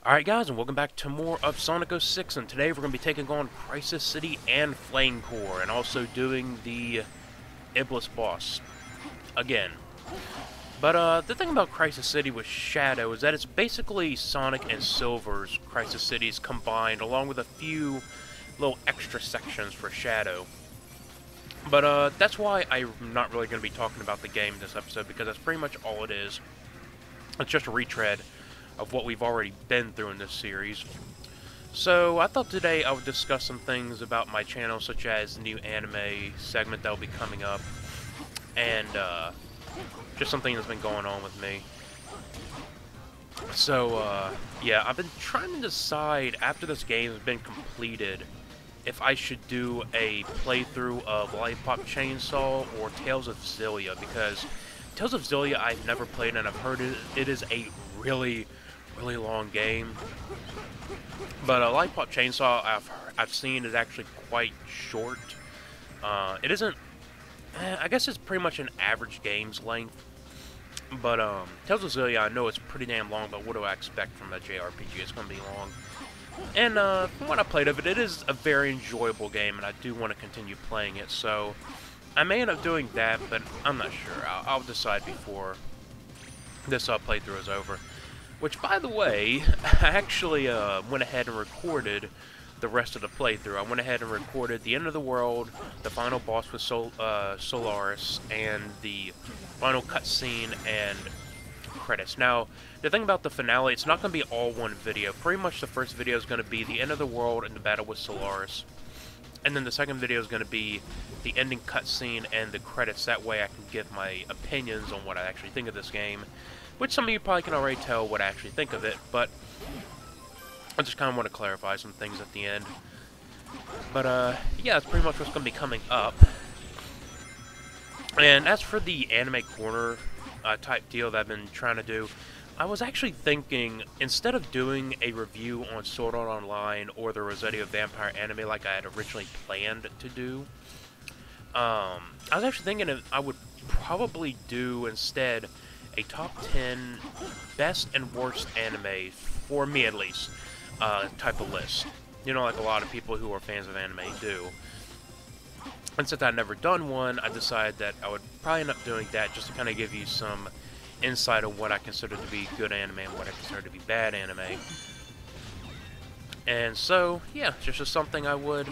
Alright guys, and welcome back to more of Sonic 06, and today we're going to be taking on Crisis City and Flame Core, and also doing the Iblis boss again. But the thing about Crisis City with Shadow is that it's basically Sonic and Silver's Crisis Cities combined, along with a few little extra sections for Shadow. But that's why I'm not really going to be talking about the game this episode, because that's pretty much all it is. It's just a retread of what we've already been through in this series. So I thought today I would discuss some things about my channel, such as the new anime segment that will be coming up, and just something that's been going on with me. So yeah, I've been trying to decide after this game has been completed if I should do a playthrough of Lollipop Chainsaw or Tales of Xillia, because Tales of Xillia I've never played, and I've heard it is a really long game. But Lollipop Chainsaw I've seen is actually quite short. It isn't. I guess it's pretty much an average game's length. But Tales of Xillia, I know it's pretty damn long. But what do I expect from a JRPG? It's gonna be long. And from what I played of it, it is a very enjoyable game, and I do want to continue playing it. So I may end up doing that, but I'm not sure. I'll decide before this playthrough is over. Which, by the way, I actually went ahead and recorded the rest of the playthrough. I went ahead and recorded the end of the world, the final boss with Solaris, and the final cutscene and credits. Now, the thing about the finale, it's not going to be all one video. Pretty much the first video is going to be the end of the world and the battle with Solaris. And then the second video is going to be the ending cutscene and the credits. That way I can give my opinions on what I actually think of this game. Which some of you probably can already tell what I actually think of it, but I just kind of want to clarify some things at the end. But, yeah, that's pretty much what's going to be coming up. And as for the anime corner type deal that I've been trying to do, I was actually thinking, instead of doing a review on Sword Art Online or the Rosetto Vampire anime like I had originally planned to do, I was actually thinking I would probably do instead a top 10 best and worst anime, for me at least, type of list. You know, like a lot of people who are fans of anime do. And since I'd never done one, I decided that I would probably end up doing that just to kind of give you some insight on what I consider to be good anime and what I consider to be bad anime. And so, yeah, it's just something I would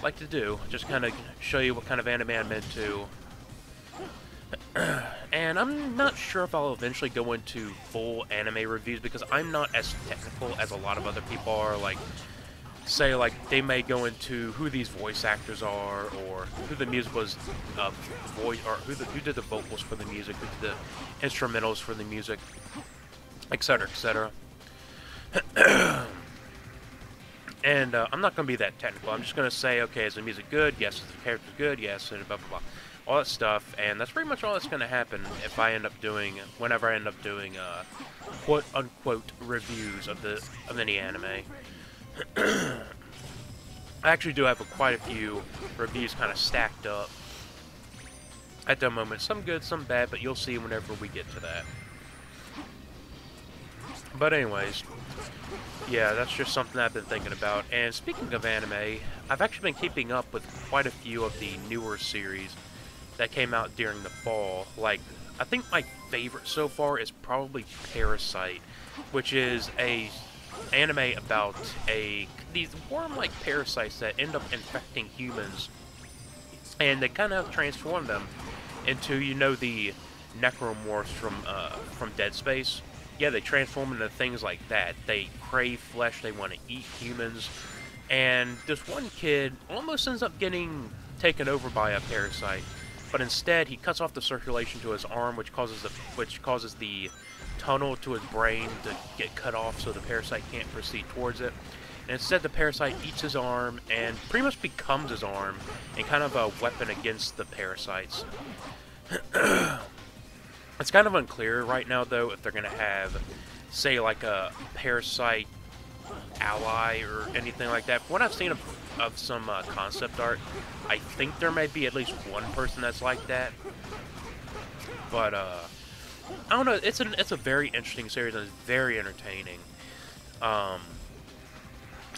like to do. Just kind of show you what kind of anime I'm into. And I'm not sure if I'll eventually go into full anime reviews, because I'm not as technical as a lot of other people are. Like, say, like, they may go into who these voice actors are, or who the music was voice, or who did the vocals for the music, who did the instrumentals for the music, etc., etc. And I'm not going to be that technical. I'm just going to say, okay, is the music good? Yes. Is the character good? Yes. And blah, blah, blah. All that stuff. And that's pretty much all that's going to happen if I end up doing, whenever I end up doing, quote-unquote reviews of any anime. I actually do have quite a few reviews kind of stacked up at the moment. Some good, some bad, but you'll see whenever we get to that. But anyways, yeah, that's just something I've been thinking about. And speaking of anime, I've actually been keeping up with quite a few of the newer series that came out during the fall. Like, I think my favorite so far is probably Parasite, which is a anime about these worm-like parasites that end up infecting humans, and they kind of transform them into, you know, the necromorphs from Dead Space. Yeah, they transform into things like that. They crave flesh, they want to eat humans, and this one kid almost ends up getting taken over by a parasite, but instead he cuts off the circulation to his arm, which causes the tunnel to his brain to get cut off, so the parasite can't proceed towards it. And instead the parasite eats his arm and pretty much becomes his arm, and kind of a weapon against the parasites. It's kind of unclear right now, though, if they're going to have, say, like a parasite ally or anything like that. From what I've seen of some concept art, I think there may be at least one person that's like that. But I don't know. It's a very interesting series and it's very entertaining. Um,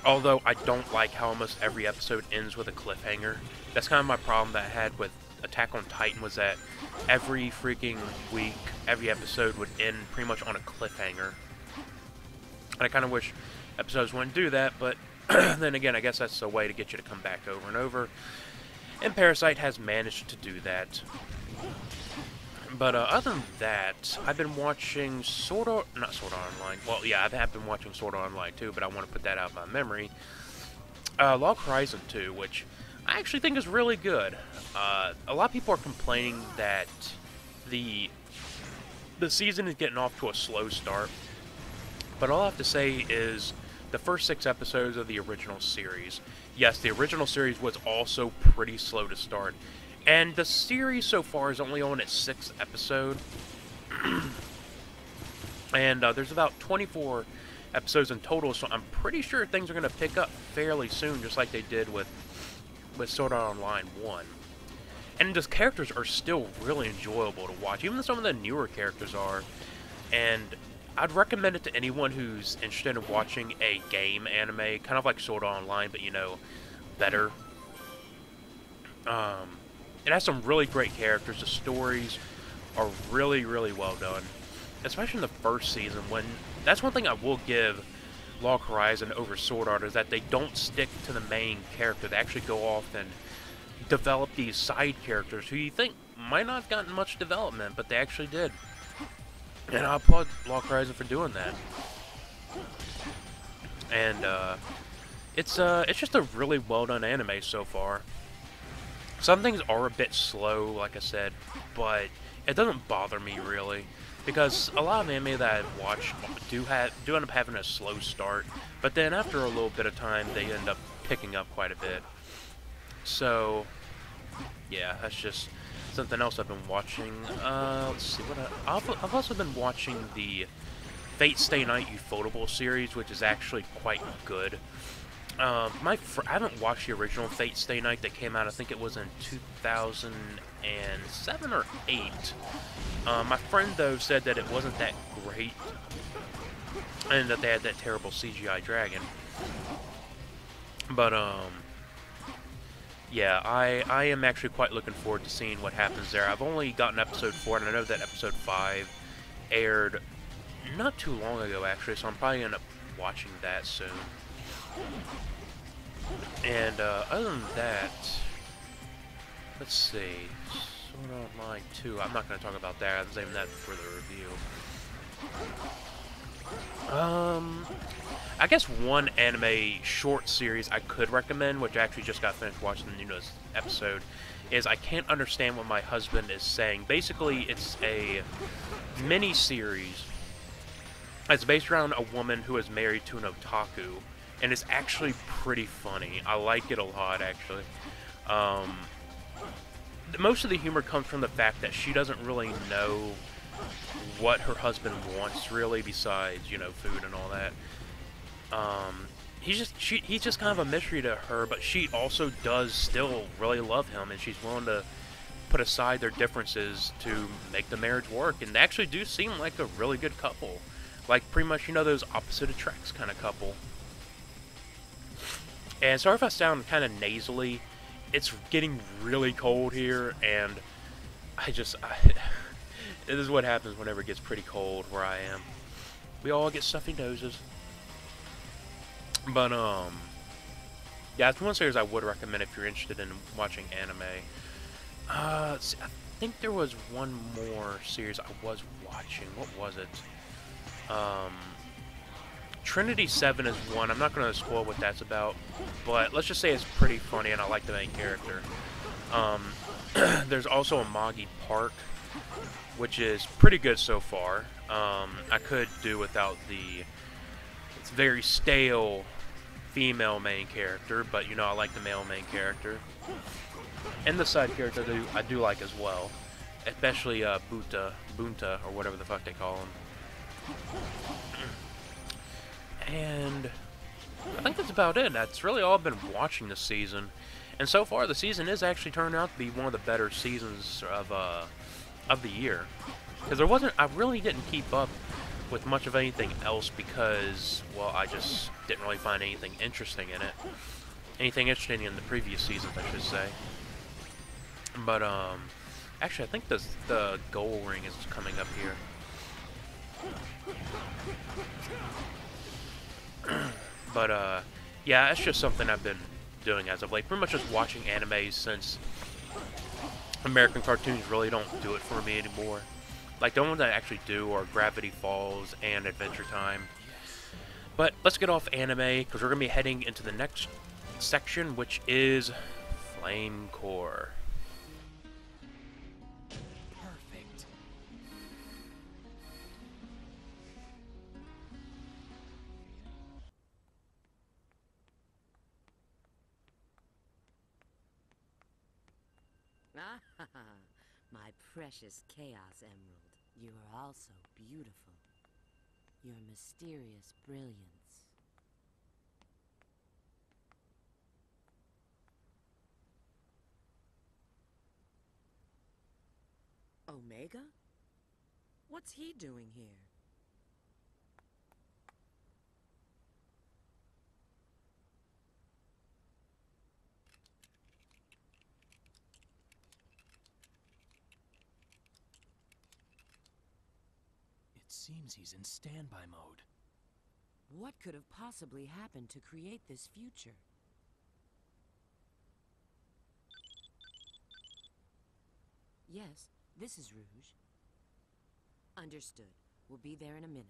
although I don't like how almost every episode ends with a cliffhanger. That's kind of my problem that I had with Attack on Titan, was that every freaking week, every episode would end pretty much on a cliffhanger. And I kind of wish episodes wouldn't do that, but then again, I guess that's a way to get you to come back over and over. And Parasite has managed to do that. But other than that, I've been watching not Sword Art Online. Well, yeah, I have been watching Sword Art Online too, but I want to put that out of my memory. Log Horizon 2, which I actually think is really good. A lot of people are complaining that the season is getting off to a slow start. But all I have to say is the first 6 episodes of the original series. Yes, the original series was also pretty slow to start. And the series so far is only on its 6th episode. And there's about 24 episodes in total, so I'm pretty sure things are going to pick up fairly soon, just like they did with Sword Art Online 1. And the characters are still really enjoyable to watch, even though some of the newer characters are. And I'd recommend it to anyone who's interested in watching a game anime, kind of like Sword Art Online, but, you know, better. It has some really great characters. The stories are really, really well done, especially in the first season. That's one thing I will give Log Horizon over Sword Art, is that they don't stick to the main character. They actually go off and develop these side characters who you think might not have gotten much development, but they actually did. And I applaud Log Horizon for doing that. And it's just a really well done anime so far. Some things are a bit slow, like I said, but it doesn't bother me really, because a lot of anime that I watch do end up having a slow start, but then after a little bit of time they end up picking up quite a bit. So yeah, that's just something else I've been watching. Let's see what I've also been watching the Fate Stay Night Ufotable series, which is actually quite good. I haven't watched the original Fate Stay Night that came out, I think it was in 2007 or 8. My friend, though, said that it wasn't that great, and that they had that terrible CGI dragon. But, yeah, I am actually quite looking forward to seeing what happens there. I've only gotten episode 4, and I know that episode 5 aired not too long ago, actually, so I'm probably going to end up watching that soon. And other than that, let's see, Sword Art Online 2, I'm not going to talk about that, I'm saving that for the review. I guess one anime short series I could recommend, which I actually just got finished watching the newest episode, is I Can't Understand What My Husband Is Saying. Basically, it's a mini-series. It's based around a woman who is married to an otaku, and it's actually pretty funny. I like it a lot, actually. Most of the humor comes from the fact that she doesn't really know what her husband wants, really, besides, you know, food and all that. He's just kind of a mystery to her, but she also does still really love him, and she's willing to put aside their differences to make the marriage work, and they actually do seem like a really good couple. Like, pretty much, you know, those opposite attracts kind of couple. And sorry if I sound kind of nasally, it's getting really cold here, and this is what happens whenever it gets pretty cold where I am. We all get stuffy noses. But, yeah, it's one series I would recommend if you're interested in watching anime. Let's see, I think there was one more series I was watching. What was it? Trinity 7 is one. I'm not going to spoil what that's about, but let's just say it's pretty funny and I like the main character. There's also Amagi Park, which is pretty good so far. I could do without it's very stale female main character, but you know, I like the male main character. And the side character I do like as well, especially Bunta, or whatever the fuck they call him. And I think that's about it. That's really all I've been watching this season. And so far, the season is actually turning out to be one of the better seasons of the year. Because I really didn't keep up with much of anything else because, well, I just didn't really find anything interesting in it. Anything interesting in the previous seasons, I should say. But, actually, I think the goal ring is coming up here. But, yeah, it's just something I've been doing as of late. Pretty much just watching anime since American cartoons really don't do it for me anymore. Like, the ones I actually do are Gravity Falls and Adventure Time. But let's get off anime, because we're going to be heading into the next section, which is Flame Core. Perfect. Ah, my precious Chaos Emerald. You are also beautiful. Your mysterious brilliance. Omega? What's he doing here? It seems he's in standby mode. What could have possibly happened to create this future? Yes, this is Rouge. Understood. We'll be there in a minute.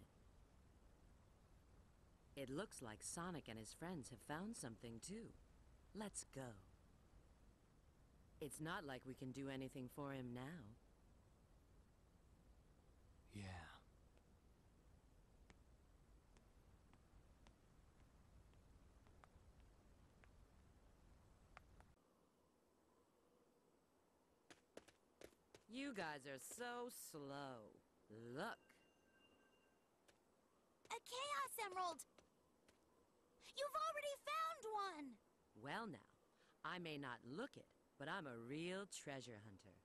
It looks like Sonic and his friends have found something too. Let's go. It's not like we can do anything for him now. Yeah. You guys are so slow. Look. A Chaos Emerald! You've already found one! Well now, I may not look it, but I'm a real treasure hunter.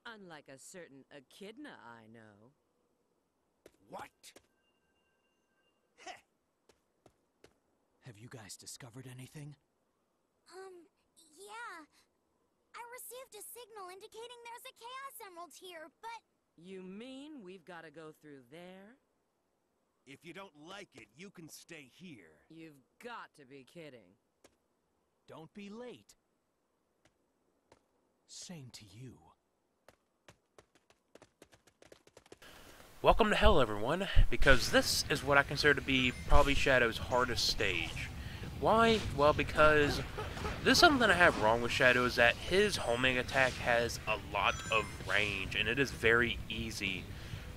Unlike a certain echidna I know. What? Heh. Have you guys discovered anything? Yeah. I received a signal indicating there's a Chaos Emerald here, but... You mean we've got to go through there? If you don't like it, you can stay here. You've got to be kidding. Don't be late. Same to you. Welcome to hell, everyone, because this is what I consider to be probably Shadow's hardest stage. Why? Well, because this is something I have wrong with Shadow is that his homing attack has a lot of range, and it is very easy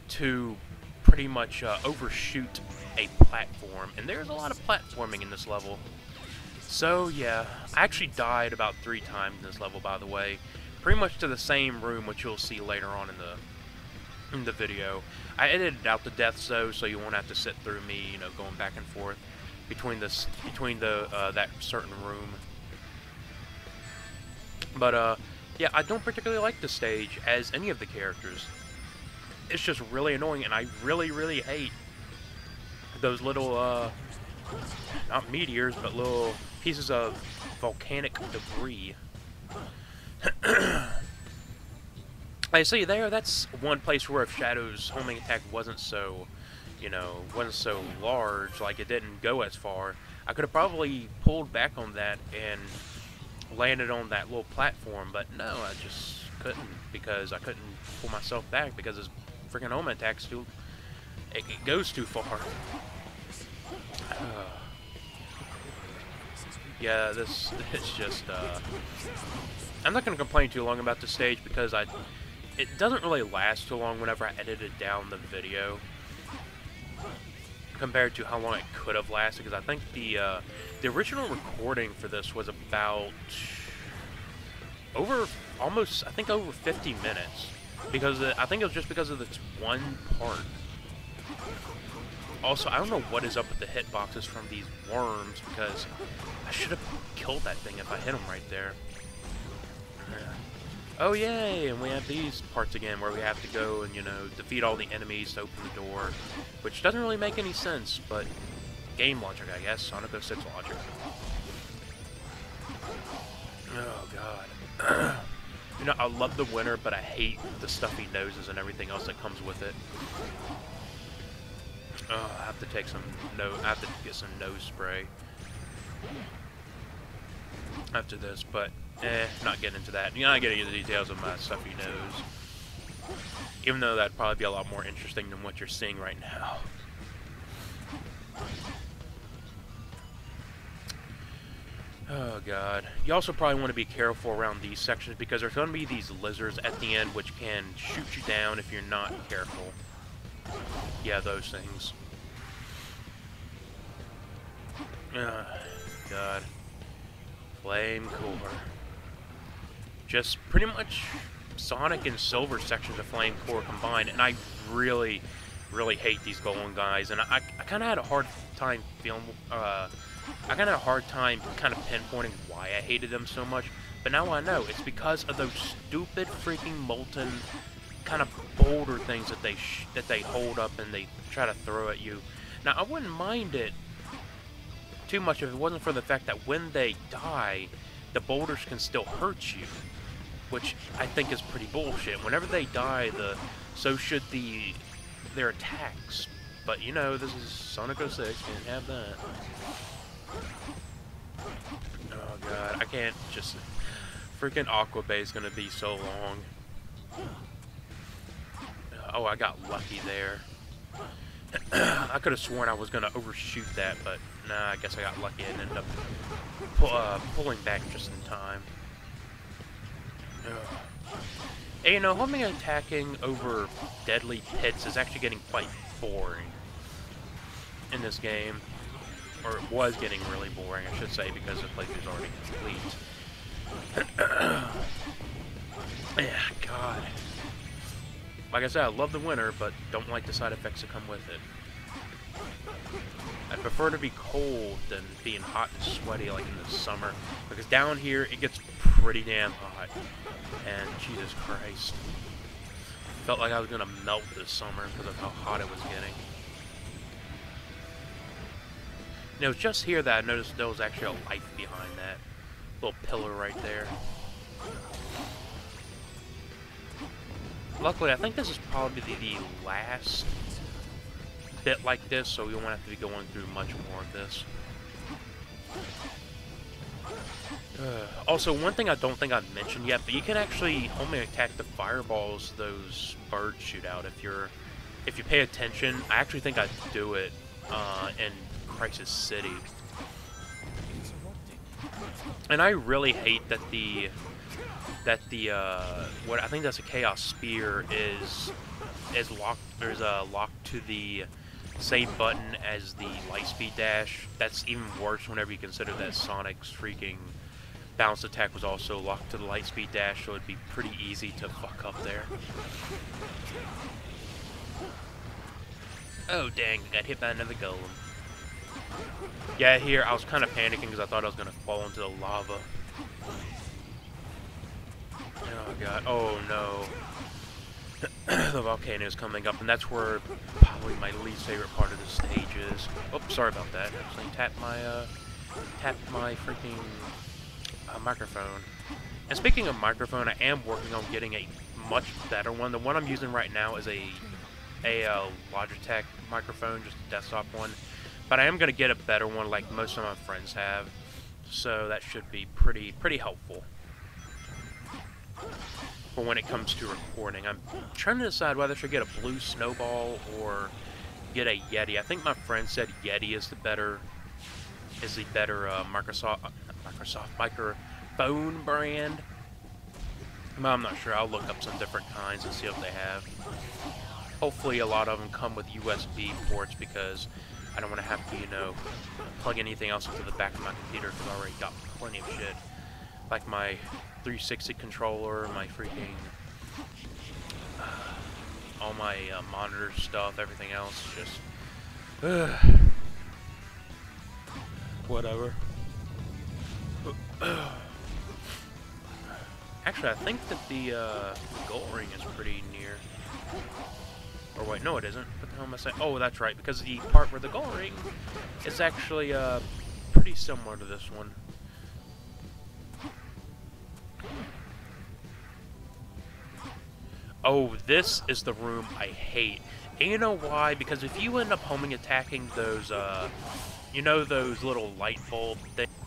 to pretty much overshoot a platform, and there's a lot of platforming in this level. So yeah, I actually died about 3 times in this level, by the way, pretty much to the same room, which you'll see later on in the video. I edited out the deaths though, so you won't have to sit through me, you know, going back and forth between that certain room. But yeah, I don't particularly like the stage as any of the characters. It's just really annoying, and I really hate those little not meteors, but little pieces of volcanic debris. I see there, that's one place where if Shadow's homing attack wasn't so, you know, wasn't so large, like it didn't go as far, I could have probably pulled back on that and landed on that little platform, but no, I just couldn't, because I couldn't pull myself back because his freaking homing attack's too, it goes too far. Yeah, this is just, I'm not going to complain too long about the stage because it doesn't really last too long whenever I edited down the video compared to how long it could have lasted, because I think the original recording for this was about over 50 minutes, because I think it was just because of this one part. Also, I don't know what is up with the hitboxes from these worms, because I should have killed that thing if I hit him right there. Oh yay, and we have these parts again where we have to go and, you know, defeat all the enemies to open the door, which doesn't really make any sense, but game logic, I guess, Sonic 06 logic. Oh god. You know, I love the winter, but I hate the stuffy noses and everything else that comes with it. Oh, I have to take some I have to get some nose spray after this, but not getting into that. You're not getting into the details of my stuffy nose, even though that'd probably be a lot more interesting than what you're seeing right now. Oh god. You also probably want to be careful around these sections because there's going to be these lizards at the end which can shoot you down if you're not careful. Yeah, those things. God. Flame Core. Just pretty much Sonic and Silver sections of Flame Core combined, and I really, really hate these golden guys, and I kind of had a hard time feeling, I kind of had a hard time kind of pinpointing why I hated them so much, but now I know. It's because of those stupid freaking molten kind of boulder things that they hold up and they try to throw at you. Now, I wouldn't mind it too much if it wasn't for the fact that when they die, the boulders can still hurt you, which I think is pretty bullshit. Whenever they die, so should their attacks. But you know, this is Sonic 06, can't have that. Oh god, I can't just... Freaking Aqua Bay is gonna be so long. Oh, I got lucky there. I could have sworn I was gonna overshoot that, but nah, I guess I got lucky and ended up pulling back just in time. And you know, homing and attacking over deadly pits is actually getting quite boring in this game. Or it was getting really boring, I should say, because the playthrough's already complete. Yeah, God. Like I said, I love the winter, but don't like the side effects that come with it. I prefer to be cold than being hot and sweaty like in the summer, because down here it gets pretty damn hot. And Jesus Christ, felt like I was gonna melt this summer because of how hot it was getting. And it was just here that I noticed there was actually a light behind that little pillar right there. Luckily, I think this is probably the last bit like this, so we won't have to be going through much more of this. Also, one thing I don't think I've mentioned yet, but you can actually homing attack the fireballs those birds shoot out if you pay attention. I actually think I do it in Crisis City. And I really hate that what I think that's a Chaos Spear is locked. There's a lock to the same button as the Lightspeed Dash. That's even worse whenever you consider that Sonic's freaking bounce attack was also locked to the Lightspeed Dash, so it'd be pretty easy to fuck up there. Oh dang, I got hit by another golem. Yeah, here I was kind of panicking because I thought I was gonna fall into the lava. Oh god, oh no. The volcano is coming up, and that's where probably my least favorite part of the stage is. Oh, sorry about that. I actually tapped my freaking microphone. And speaking of microphone, I am working on getting a much better one. The one I'm using right now is a Logitech microphone, just a desktop one. But I am going to get a better one like most of my friends have. So that should be pretty helpful for when it comes to recording. I'm trying to decide whether I should get a blue snowball or get a Yeti. I think my friend said Yeti is the better microphone brand. But I'm not sure. I'll look up some different kinds and see what they have. Hopefully a lot of them come with USB ports because I don't want to have to, you know, plug anything else into the back of my computer because I already got plenty of shit. Like my 360 controller, my freaking, all my monitor stuff, everything else, just, whatever. Actually, I think that the goal ring is pretty near. Or wait, no it isn't. What the hell am I saying? Oh, that's right, because the part where the goal ring is actually pretty similar to this one. Oh, this is the room I hate. And you know why? Because if you end up homing attacking those, you know those little light bulb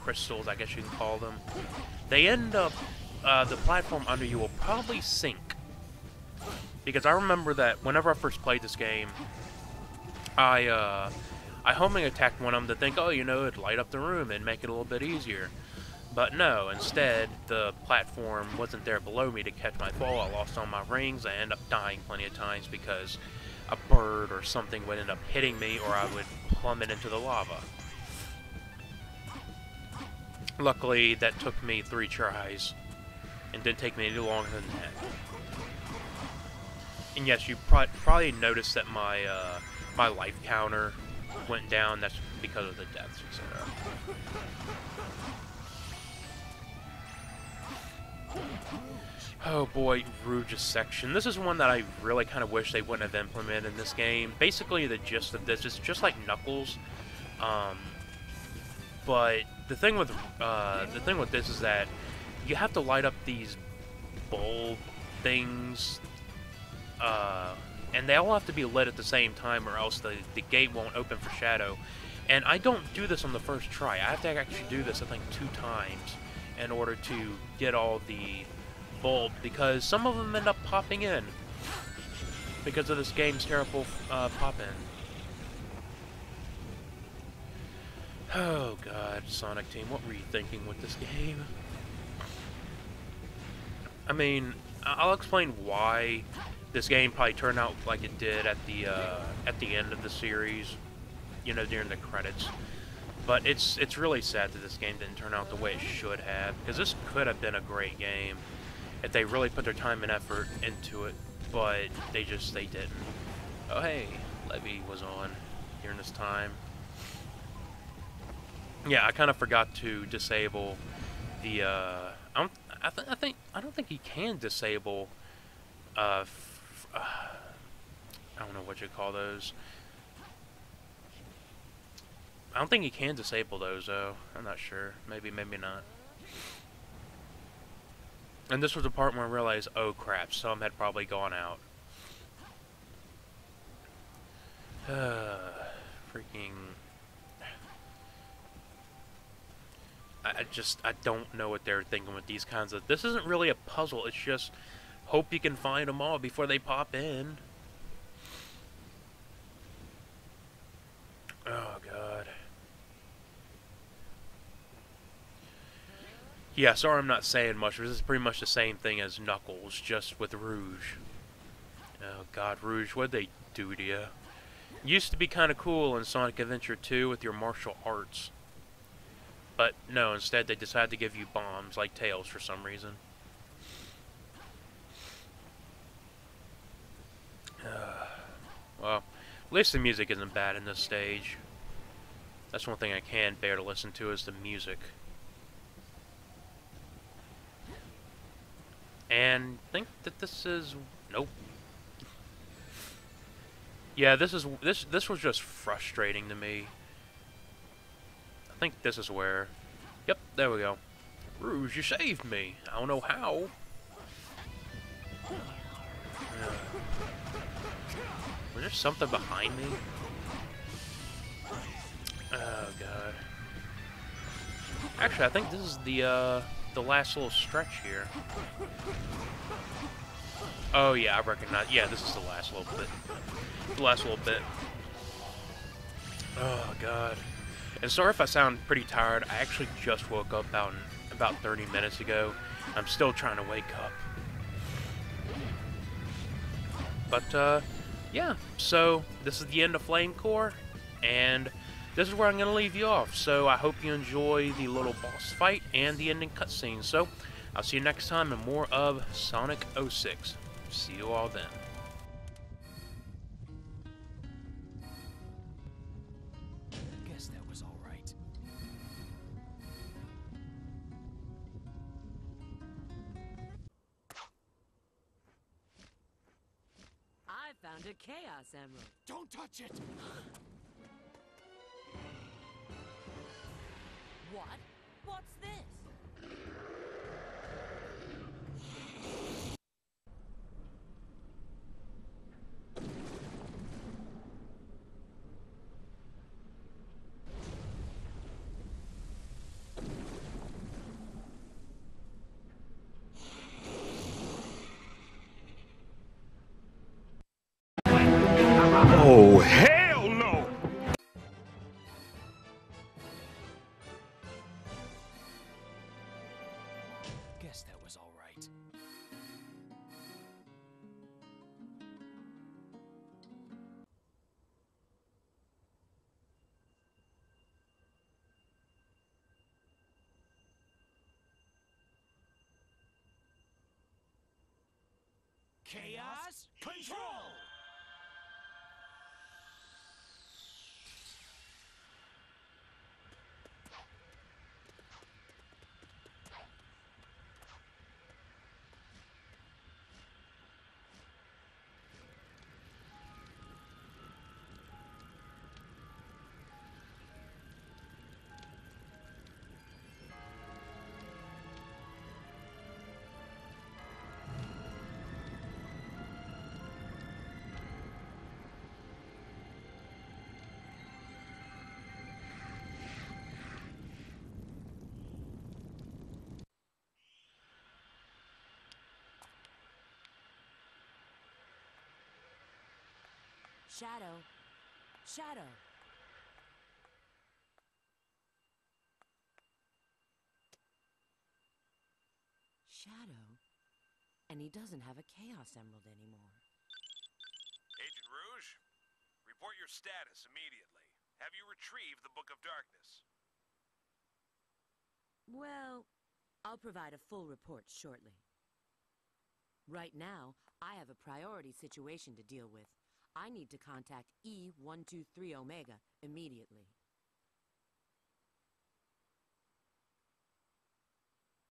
crystals, I guess you can call them, they end up, the platform under you will probably sink. Because I remember that whenever I first played this game, I homing attacked one of them to think, oh, you know, it'd light up the room and make it a little bit easier. But no, instead, the platform wasn't there below me to catch my fall. I lost all my rings. I ended up dying plenty of times because a bird or something would end up hitting me, or I would plummet into the lava. Luckily, that took me 3 tries, and didn't take me any longer than that. And yes, you probably noticed that my my life counter went down. That's because of the deaths, etc. Oh boy, Rouge's section. This is one that I really kind of wish they wouldn't have implemented in this game. Basically, the gist of this is just like Knuckles, but the thing with this is that you have to light up these bulb things, and they all have to be lit at the same time, or else the gate won't open for Shadow. And I don't do this on the first try. I have to actually do this, I think, 2 times in order to get all the bulb, because some of them end up popping in because of this game's terrible pop-in. Oh god, Sonic Team, what were you thinking with this game? I mean, I'll explain why this game probably turned out like it did at the end of the series, you know, during the credits. But it's really sad that this game didn't turn out the way it should have, because this could have been a great game if they really put their time and effort into it, but they didn't. Oh hey, Levy was on during this time. Yeah, I kind of forgot to disable the I don't think he can disable I don't know what you call those. I don't think he can disable those though. I'm not sure. Maybe not. And this was the part where I realized, oh crap, some had probably gone out. Freaking... I don't know what they're thinking with these kinds of... This isn't really a puzzle, it's just hope you can find them all before they pop in. Oh god. Yeah, sorry I'm not saying much, but this is pretty much the same thing as Knuckles, just with Rouge. Oh god, Rouge, what'd they do to you? Used to be kind of cool in Sonic Adventure 2 with your martial arts. But no, instead they decided to give you bombs like Tails for some reason. Well, at least the music isn't bad in this stage. That's one thing I can bear to listen to, is the music. And I think that this is... Nope. Yeah, this was just frustrating to me. I think this is where... Yep, there we go. Rouge, you saved me. I don't know how. Was there something behind me? Oh god. Actually, I think this is the last little stretch here. Oh yeah, I recognize. Yeah, this is the last little bit. The last little bit. Oh god. And sorry if I sound pretty tired. I actually just woke up about 30 minutes ago. I'm still trying to wake up. But yeah. So this is the end of Flame Core, and this is where I'm going to leave you off. So I hope you enjoy the little boss fight and the ending cutscene. So I'll see you next time in more of Sonic 06. See you all then. found a Chaos Emerald. Don't touch it! What? What's this? Oh, hell no! Guess that was all right. Chaos Control! Shadow. Shadow. Shadow? And he doesn't have a Chaos Emerald anymore. Agent Rouge, report your status immediately. Have you retrieved the Book of Darkness? Well, I'll provide a full report shortly. Right now, I have a priority situation to deal with. I need to contact E123 Omega immediately.